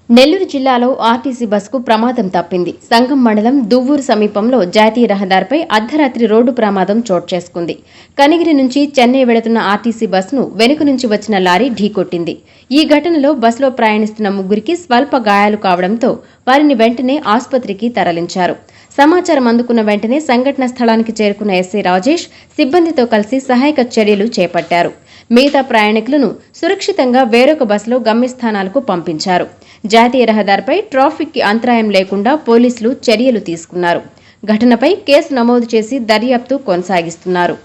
నెల్లూరు జిల్లాలో ఆర్టీసీ బస్సుకు ప్రమాదం తప్పింది. సంగం మండలం దువ్వూరు సమీపంలో జాతీయ రహదారిపై అర్ధరాత్రి రోడ్డు ప్రమాదం చోటు చేసుకుంది. కనిగిరి నుంచి చెన్నై వెళుతున్న ఆర్టీసీ బస్సును వెనుక నుంచి వచ్చిన లారీ ఢీకొట్టింది. ఈ ఘటనలో బస్సులో ప్రయాణిస్తున్న ముగ్గురికి స్వల్ప గాయాలు కావడంతో వారిని వెంటనే ఆసుపత్రికి తరలించారు. సమాచారం అందుకున్న వెంటనే సంఘటన స్థలానికి చేరుకున్న ఎస్ఐ రాజేష్ సిబ్బందితో కలిసి సహాయక చర్యలు చేపట్టారు. మిగతా ప్రయాణికులను సురక్షితంగా వేరొక బస్సులో గమ్యస్థానాలకు పంపించారు. జాతీయ రహదారిపై ట్రాఫిక్ కి అంతరాయం లేకుండా పోలీసులు చర్యలు తీసుకున్నారు. ఘటనపై కేసు నమోదు చేసి దర్యాప్తు కొనసాగిస్తున్నారు.